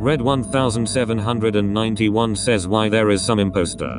Red 1791 says why there is some imposter.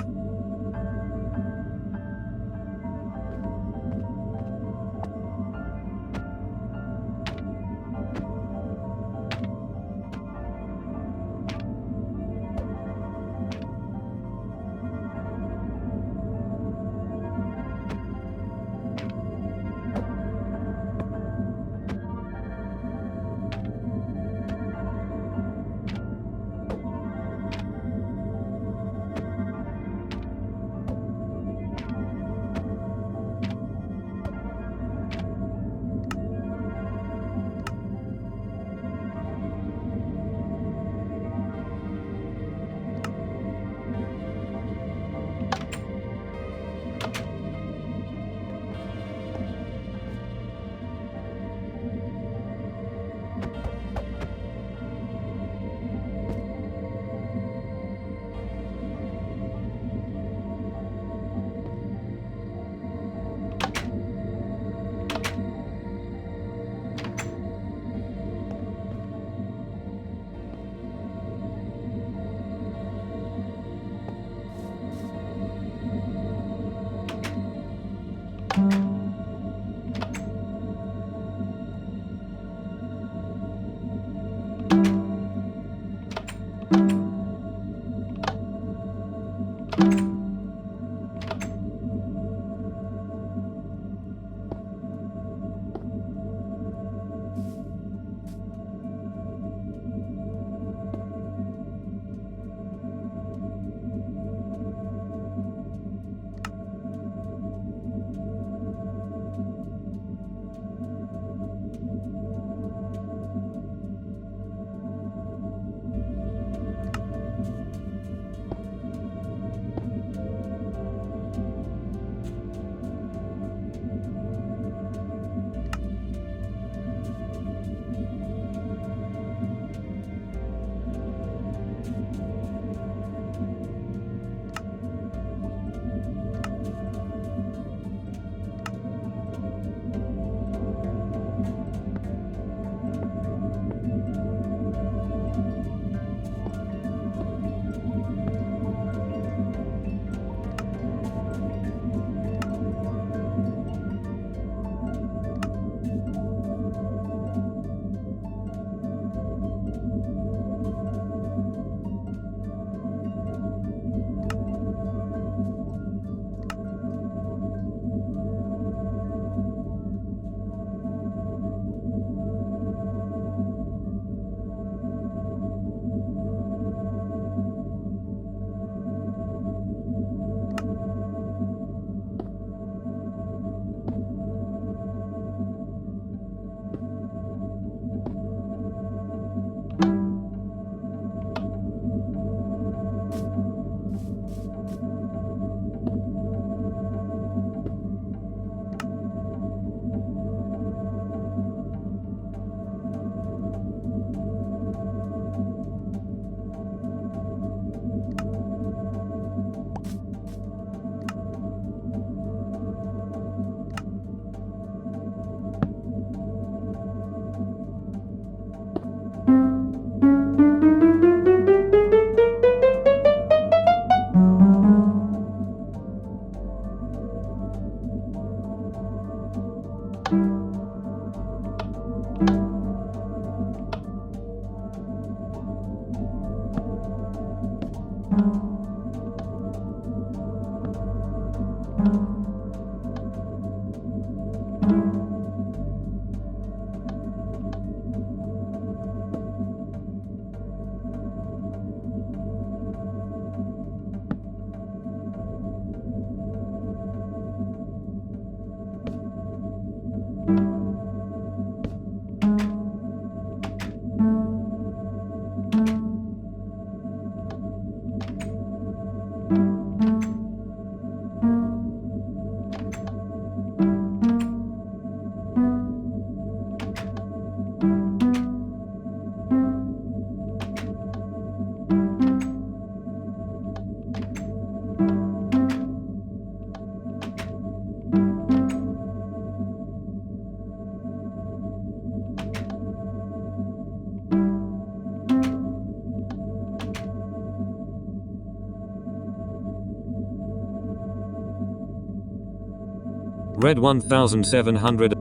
Red 1700.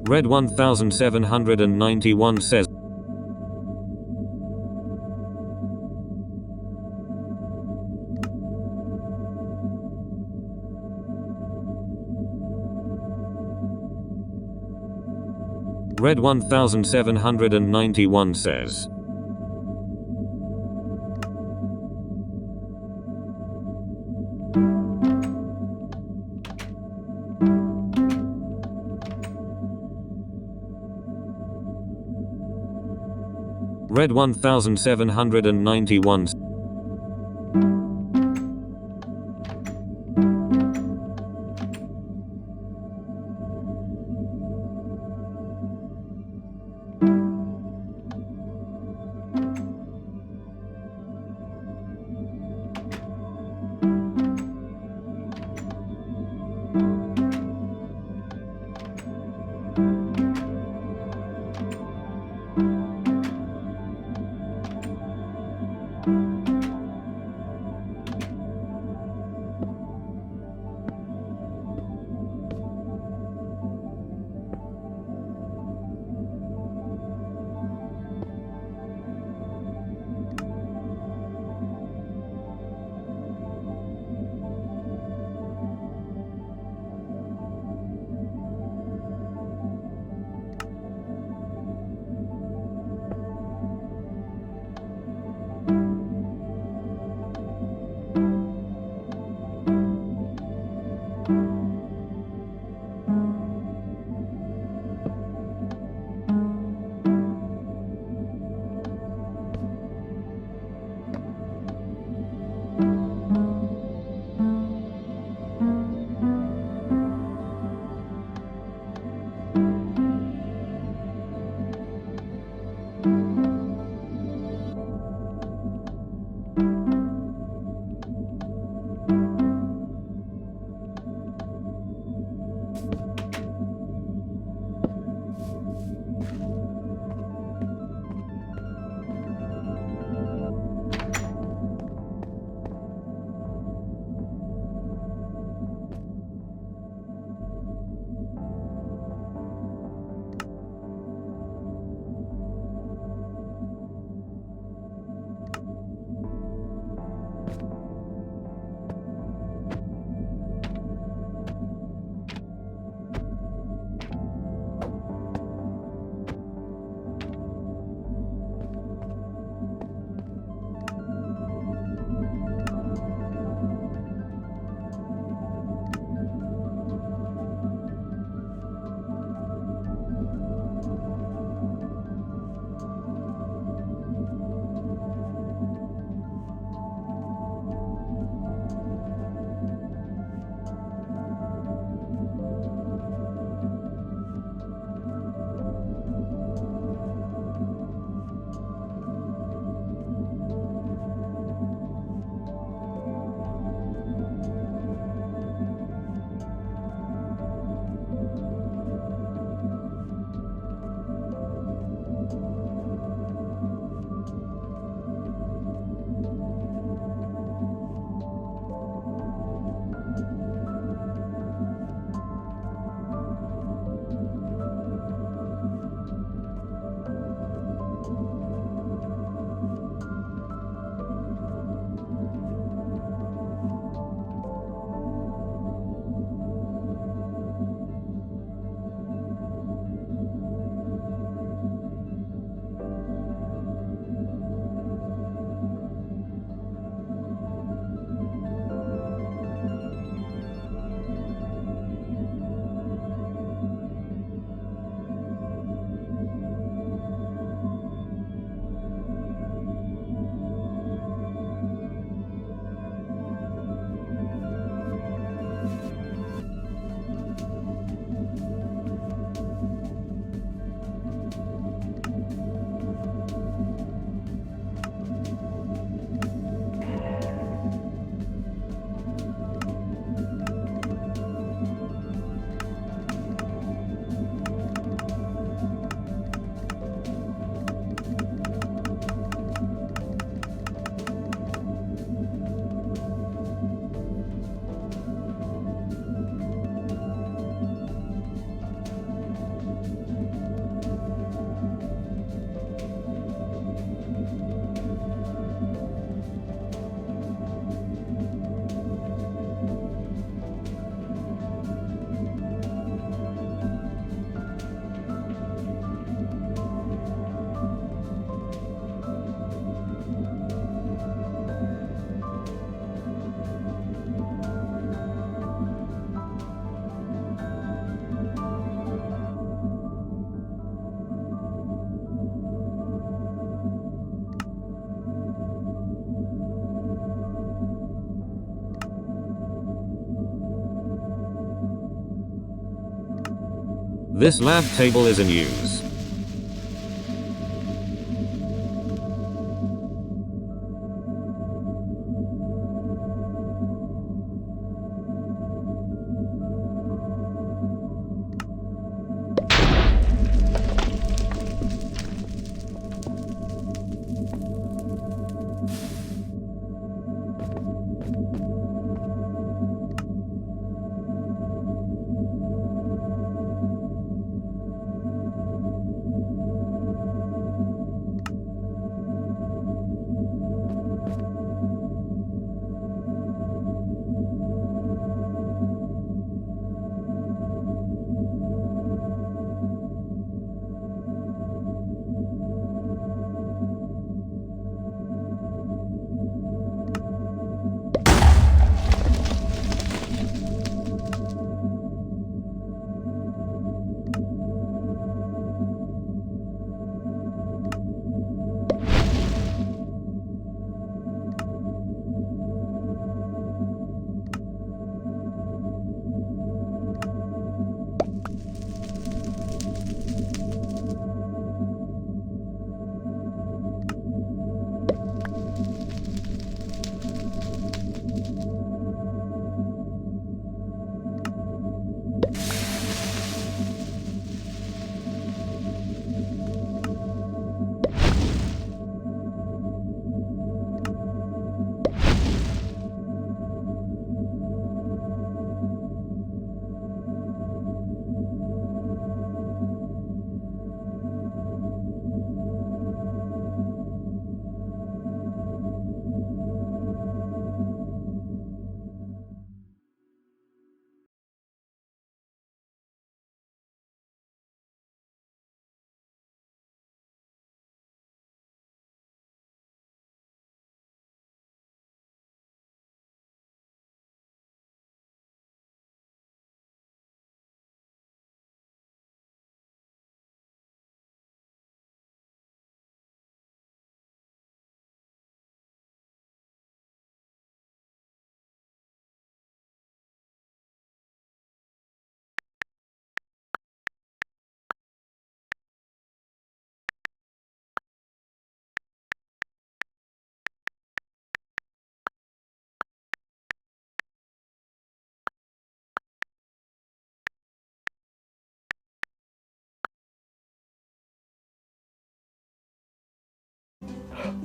Red 1791 says. Red 1791 says. Red 1791. This lab table is in use.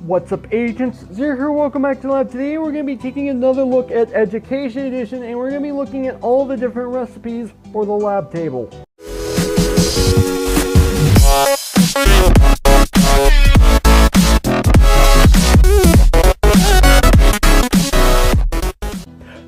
What's up, agents? Zero here, welcome back to the lab. Today we're going to be taking another look at Education Edition, and we're going to be looking at all the different recipes for the lab table.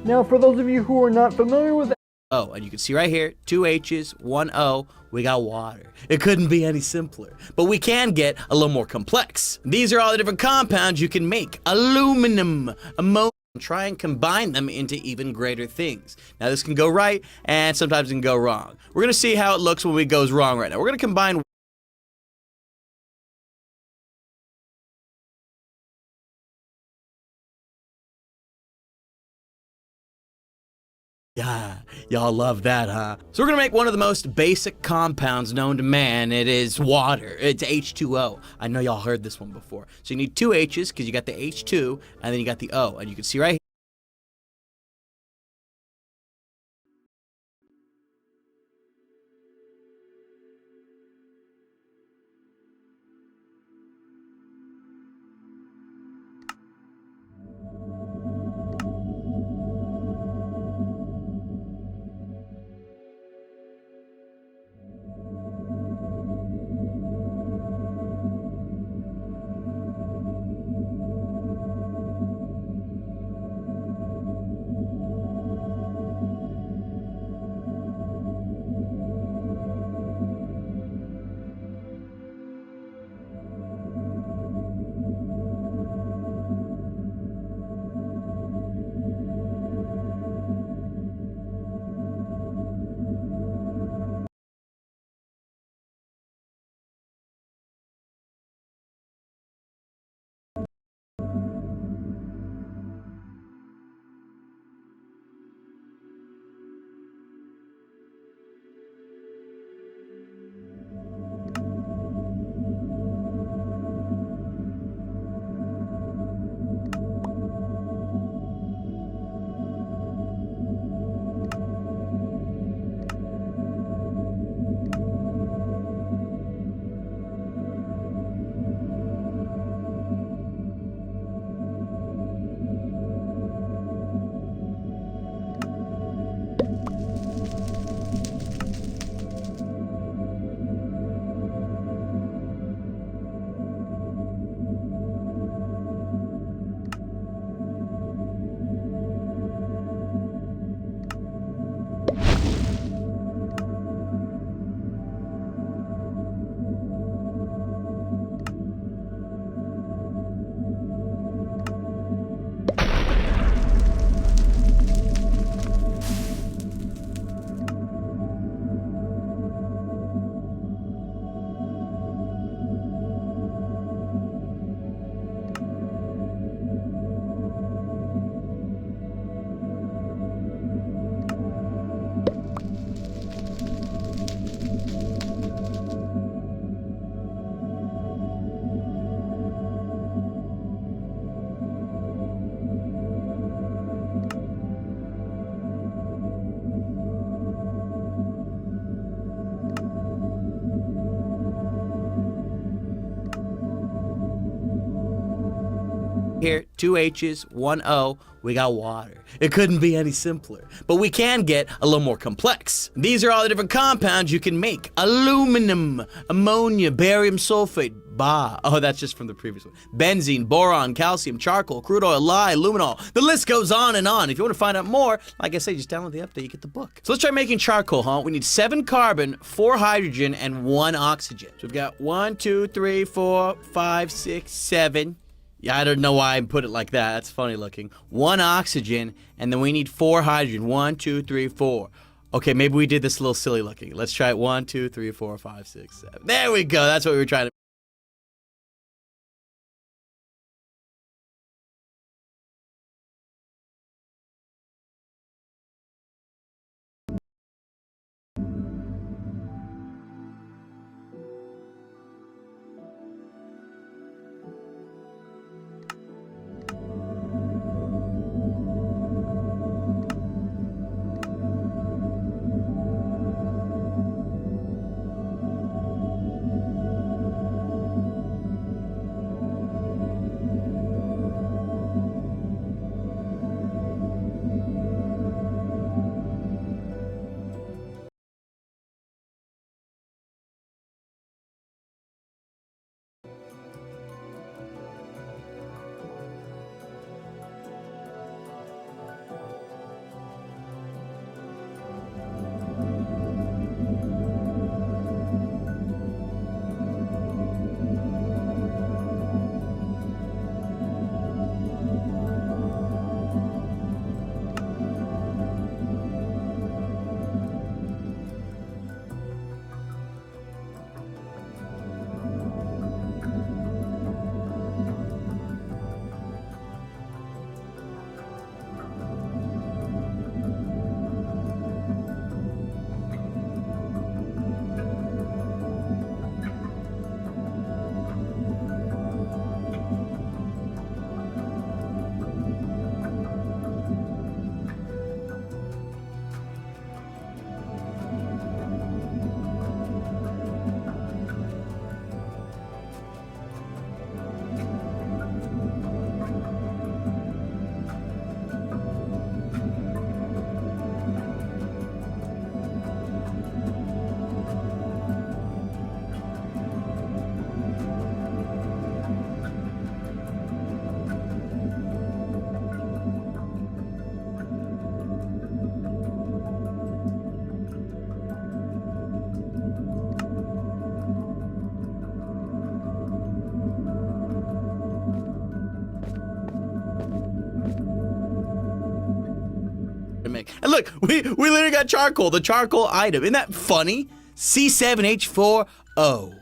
Now, for those of you who are not familiar with O, and you can see right here, 2 H's, 1 O, we got water. It couldn't be any simpler, but we can get a little more complex. These are all the different compounds you can make. Aluminum, ammonia, try and combine them into even greater things. Now this can go right, and sometimes it can go wrong. We're gonna see how it looks when it goes wrong right now. We're gonna combine Yeah, y'all love that, huh? So we're gonna make one of the most basic compounds known to man. It is water. It's H2O. I know y'all heard this one before. So you need 2 H's because you got the H2 and then you got the O. And you can see right here. here, 2 H's, 1 O, we got water. It couldn't be any simpler. But we can get a little more complex. These are all the different compounds you can make. Aluminum, ammonia, barium sulfate, oh, that's just from the previous one. Benzene, boron, calcium, charcoal, crude oil, lye, luminol. The list goes on and on. If you want to find out more, like I say, just download the update, you get the book. So let's try making charcoal, huh? We need 7 carbon, 4 hydrogen, and 1 oxygen. So we've got 1, 2, 3, 4, 5, 6, 7. Yeah, I don't know why I put it like that. That's funny looking. 1 oxygen, and then we need 4 hydrogen. 1, 2, 3, 4. Okay, maybe we did this a little silly looking. Let's try it. 1, 2, 3, 4, 5, 6, 7. There we go. That's what we were trying to. Make. And look, we literally got charcoal, the charcoal item. Isn't that funny? C7H4O.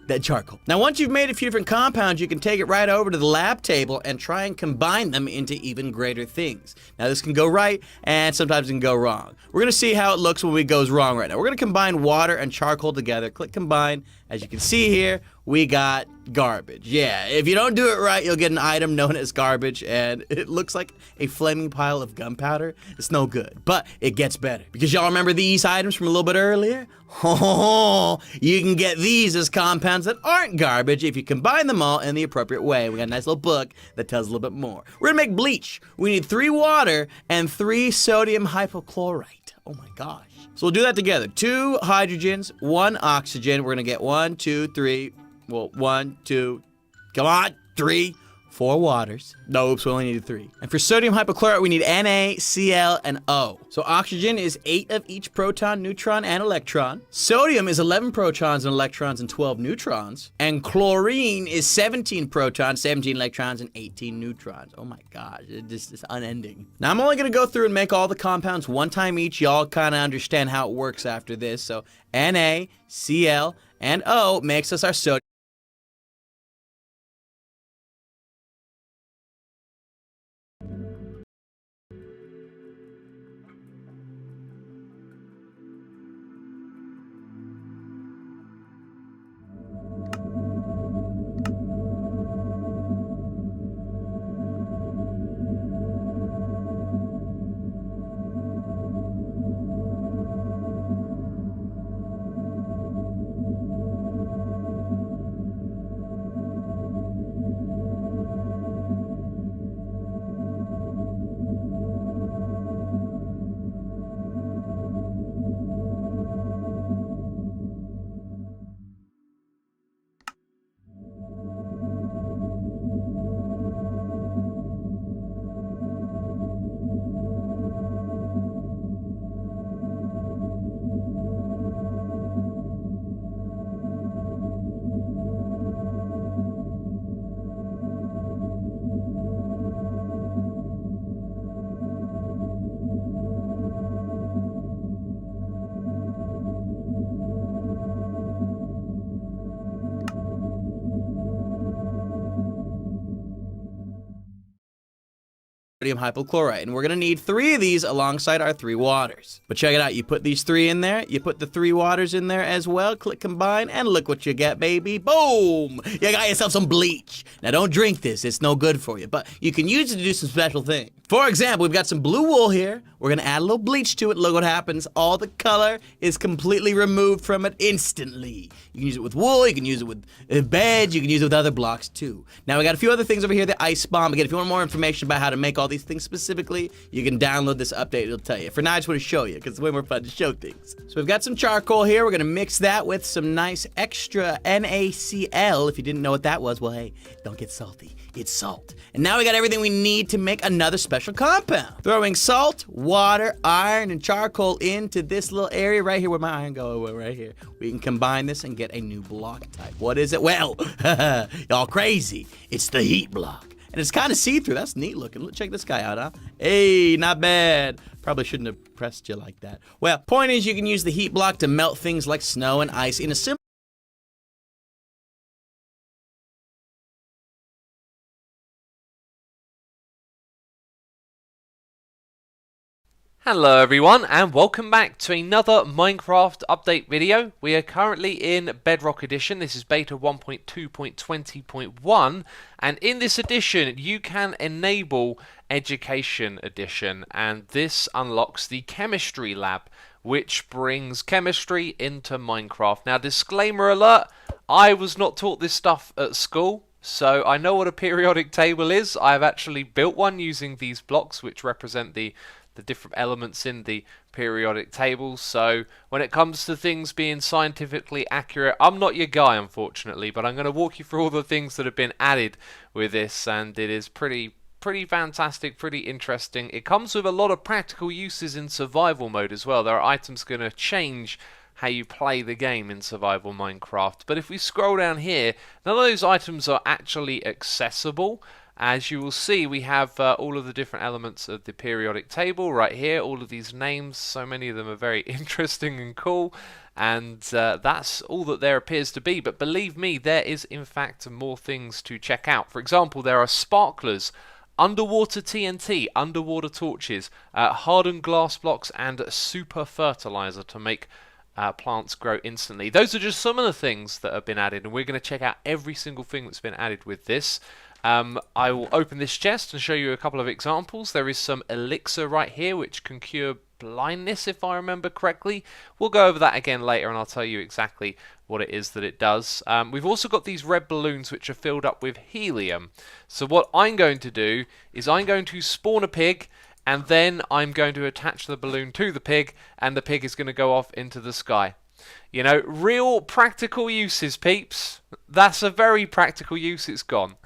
That charcoal. Now, once you've made a few different compounds, you can take it right over to the lab table and try and combine them into even greater things. Now, this can go right, and sometimes it can go wrong. We're going to see how it looks when it goes wrong right now. We're going to combine water and charcoal together. Click combine. As you can see here, we got garbage. Yeah, if you don't do it right, you'll get an item known as garbage, and it looks like a flaming pile of gunpowder. It's no good, but it gets better. Because y'all remember these items from a little bit earlier? Oh, you can get these as compounds that aren't garbage if you combine them all in the appropriate way. We got a nice little book that tells a little bit more. We're gonna make bleach. We need 3 water and 3 sodium hypochlorite. Oh my gosh. So we'll do that together. 2 hydrogens, 1 oxygen. We're gonna get 1, 2, 3. Well, 1, 2, come on, 3, 4 waters. No, oops, we only needed 3. And for sodium hypochlorite, we need Na, Cl, and O. So oxygen is 8 of each proton, neutron, and electron. Sodium is 11 protons and electrons and 12 neutrons. And chlorine is 17 protons, 17 electrons, and 18 neutrons. Oh my gosh, it's unending. Now I'm only gonna go through and make all the compounds one time each. Y'all kind of understand how it works after this. So Na, Cl, and O makes us our sodium. sodium hypochlorite. And we're going to need 3 of these alongside our 3 waters. But check it out. You put these 3 in there. You put the 3 waters in there as well. Click combine and look what you get, baby. Boom! You got yourself some bleach. Now don't drink this. It's no good for you. But you can use it to do some special things. For example, we've got some blue wool here. We're going to add a little bleach to it. Look what happens. All the color is completely removed from it instantly. You can use it with wool. You can use it with beds. You can use it with other blocks too. Now we got a few other things over here. The ice bomb. Again, if you want more information about how to make all these things specifically, you can download this update. It'll tell you. For now, I just want to show you because it's way more fun to show things. So we've got some charcoal here. We're going to mix that with some nice extra NaCl. If you didn't know what that was, well, hey, don't get salty. It's salt. And now we got everything we need to make another special compound. Throwing salt, water, iron, and charcoal into this little area right here where my iron goes, right here. We can combine this and get a new block type. What is it? Well, y'all crazy. It's the heat block. And it's kind of see-through. That's neat looking. Check this guy out, huh? Hey, not bad. Probably shouldn't have pressed you like that. Well, point is you can use the heat block to melt things like snow and ice in a simple Hello everyone and welcome back to another Minecraft update video. We are currently in Bedrock Edition. This is beta 1.2.20.1 and in this edition you can enable Education Edition and this unlocks the Chemistry Lab which brings chemistry into Minecraft. Now disclaimer alert, I was not taught this stuff at school. So I know what a periodic table is. I have actually built one using these blocks which represent the different elements in the periodic table. So when it comes to things being scientifically accurate, I'm not your guy unfortunately, but I'm going to walk you through all the things that have been added with this and it is pretty fantastic, pretty interesting. It comes with a lot of practical uses in survival mode as well. There are items going to change how you play the game in survival Minecraft. But if we scroll down here, none of those items are actually accessible. As you will see, we have all of the different elements of the periodic table right here. All of these names, so many of them are very interesting and cool. And that's all that there appears to be. But believe me, there is in fact more things to check out. For example, there are sparklers, underwater TNT, underwater torches, hardened glass blocks, and super fertilizer to make plants grow instantly. Those are just some of the things that have been added, and we're going to check out every single thing that's been added with this. I will open this chest and show you a couple of examples. There is some elixir right here which can cure blindness if I remember correctly. We'll go over that again later and I'll tell you exactly what it is that it does. We've also got these red balloons which are filled up with helium. So what I'm going to do is I'm going to spawn a pig and then I'm going to attach the balloon to the pig and the pig is going to go off into the sky. You know, real practical uses, peeps. That's a very practical use. It's gone.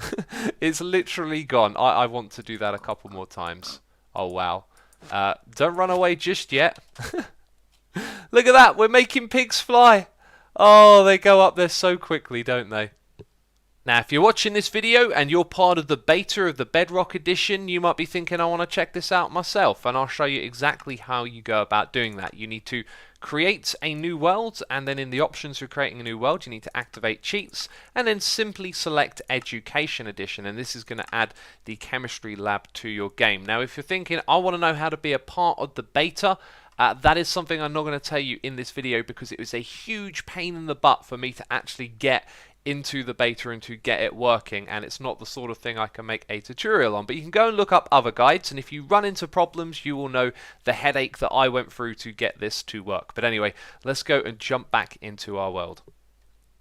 It's literally gone. I want to do that a couple more times. Oh, wow. Don't run away just yet. Look at that. We're making pigs fly. Oh, they go up there so quickly, don't they? Now, if you're watching this video and you're part of the beta of the Bedrock Edition, you might be thinking, I want to check this out myself, and I'll show you exactly how you go about doing that. You need to create a new world, and then in the options for creating a new world, you need to activate cheats, and then simply select Education Edition, and this is going to add the Chemistry Lab to your game. Now, if you're thinking, I want to know how to be a part of the beta, that is something I'm not going to tell you in this video because it was a huge pain in the butt for me to actually get into the beta and to get it working, and it's not the sort of thing I can make a tutorial on. But you can go and look up other guides, and if you run into problems you will know the headache that I went through to get this to work. But anyway, let's go and jump back into our world.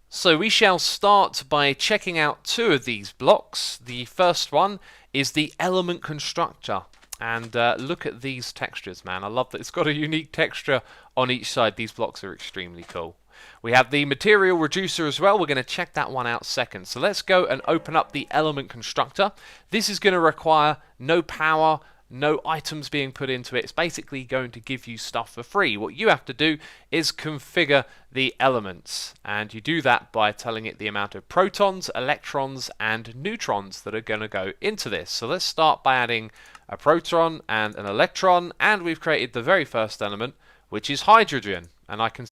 So we shall start by checking out 2 of these blocks. The first one is the element constructor. And look at these textures, man. I love that it's got a unique texture on each side. These blocks are extremely cool. We have the material reducer as well. We're going to check that one out second. So let's go and open up the element constructor. This is going to require no power, no items being put into it. It's basically going to give you stuff for free. What you have to do is configure the elements, and you do that by telling it the amount of protons, electrons, and neutrons that are going to go into this. So let's start by adding a proton and an electron, and we've created the very first element, which is hydrogen. And I can